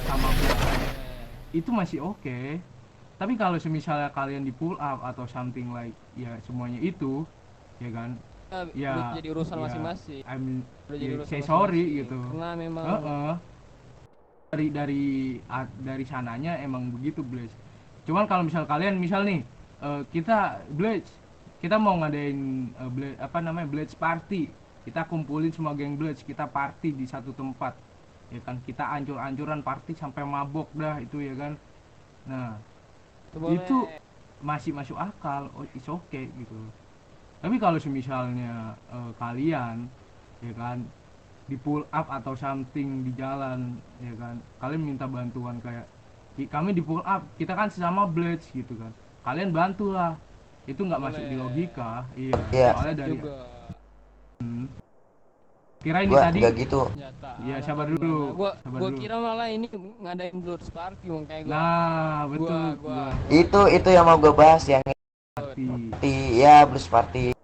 sesama Bloods aja itu masih oke. Tapi kalau semisalnya kalian di pull up atau something like ya semuanya itu ya kan, Udah ya jadi urusan ya masing-masing. I'm Udah jadi ya, urusan say sorry masing-masing gitu. karena memang Heeh. Dari sananya emang begitu Blaze. Cuman kalau misal kalian misal nih, kita Blaze, kita mau ngadain apa namanya Blaze party, kita kumpulin semua geng Blaze, kita party di satu tempat ya kan, kita ancur-ancuran party sampai mabok dah itu ya kan. Nah itu itu boleh. masih masuk akal, oh it's okay gitu. Tapi kalau semisalnya kalian ya kan di pull up atau something di jalan ya kan, kalian minta bantuan kayak kami di pull up, kita kan sesama blades gitu kan, kalian bantulah, itu Itu nggak masuk di boleh. logika. Iya, Iya, soalnya dari Juga kira ini gua tadi. nggak gitu. senjata Ya atau sabar gimana. dulu, Gua sabar gua dulu. kira malah ini ngadain Blood Party kayak Nah betul, gua Itu yang mau gue bahas, yang party. ya blues party.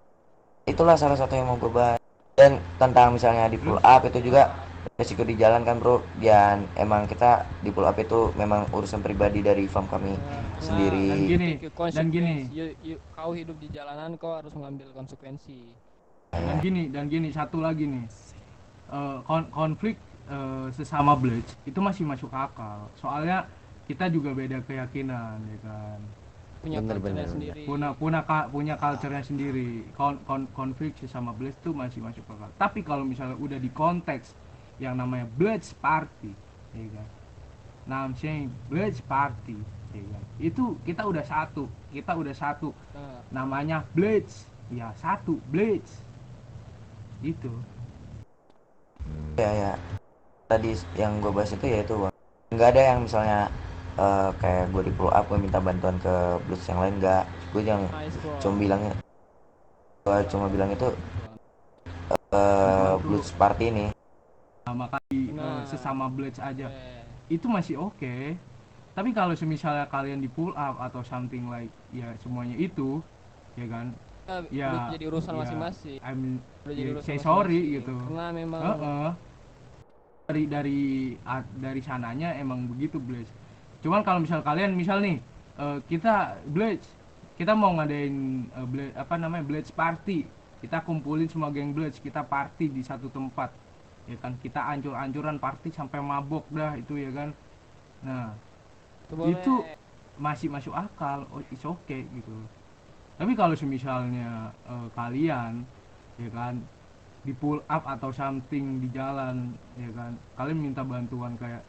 Itulah salah satu yang mau gue bahas. Dan tentang misalnya di pull Terus up itu juga resiko di jalan kan bro. Dan emang kita di pull up itu memang urusan pribadi dari farm kami karena dan sendiri. gini, take dan gini, konsekuensi. Kau hidup di jalanan, kau harus mengambil konsekuensi. dan gini satu lagi nih, konflik sesama blades itu masih masuk akal, soalnya kita juga beda keyakinan ya kan, Punya culture-nya Bener. sendiri. punya culture-nya sendiri. Konflik sesama blades itu masih masuk akal. Tapi kalau misalnya udah di konteks yang namanya blades party ya kan, nah I'm saying blades party ya kan, itu kita udah satu Nah, namanya blades, ya satu blades gitu. Ya tadi yang gue bahas itu ya itu Bang. Nggak ada yang misalnya kayak gue di pull up gue minta bantuan ke blues yang lain, nggak. Gue yang nice bro. cuma bilangnya cuma bilang itu Nah bro, blues party ini. sama kali Nah, sesama blades aja eh, itu masih oke. Tapi kalau semisalnya kalian di pull up atau something like ya semuanya itu ya kan, udah ya jadi urusan ya masing-masing. I'm Udah jadi ya, urusan say sorry masing-masing gitu. karena memang Heeh. Dari sananya emang begitu Blaze. Cuman kalau misal kalian misal nih, kita Blaze, kita mau ngadain apa namanya Blaze party, kita kumpulin semua geng Blaze, kita party di satu tempat ya kan, kita ancur-ancuran party sampai mabok dah itu ya kan. Nah itu itu boleh. masih masuk akal, oh it's okay gitu. Tapi kalau semisalnya kalian ya kan di pull up atau something di jalan ya kan, kalian minta bantuan kayak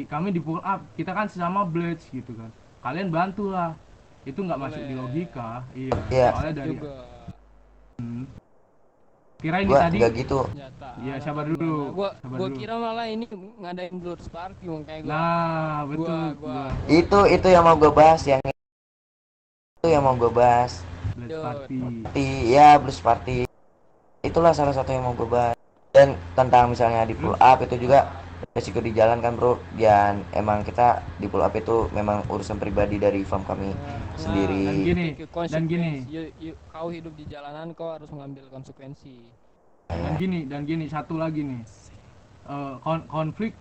kami di pull up, kita kan sesama blades gitu kan, kalian bantulah, itu Itu nggak masuk di boleh. logika. Iya, Iya, soalnya dari Juga kira ini gue tadi. nggak gitu. senjata Ya atau sabar gimana. dulu, sabar Gua dulu. kira malah ini ngadain Blood Party kayak Nah betul, Itu yang mau gue bahas, yang itu yang mau gue bahas. blades Lanjut. party. Ya blues party. Itulah salah satu yang mau gue bahas. Dan tentang misalnya di pull Terus up itu juga resiko di jalan kan bro. Dan emang kita di pull up itu memang urusan pribadi dari farm kami Karena dan sendiri. gini, take dan gini, konsekuensi. Kau hidup di jalanan, kau harus mengambil konsekuensi. dan gini satu lagi nih, konflik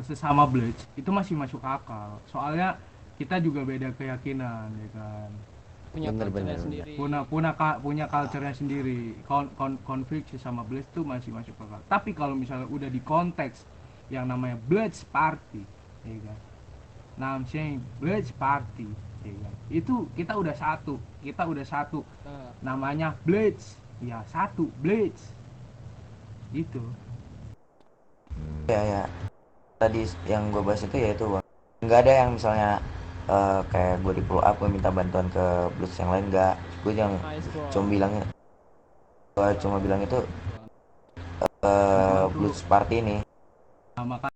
sesama blades itu masih masuk akal, soalnya kita juga beda keyakinan ya kan, Punya culture-nya sendiri. punya culture-nya sendiri. Konflik sesama blades itu masih masuk akal. Tapi kalau misalnya udah di konteks yang namanya blades party ya kan, nah I'm saying blades party ya kan, itu kita udah satu Nah, namanya blades, ya satu blades gitu. Ya tadi yang gue bahas itu ya itu Bang. Nggak ada yang misalnya kayak gue di pull up gue minta bantuan ke blues yang lain, nggak. Gue yang nice bro. cuma bilang itu Betul bro. blues party ini. Nah,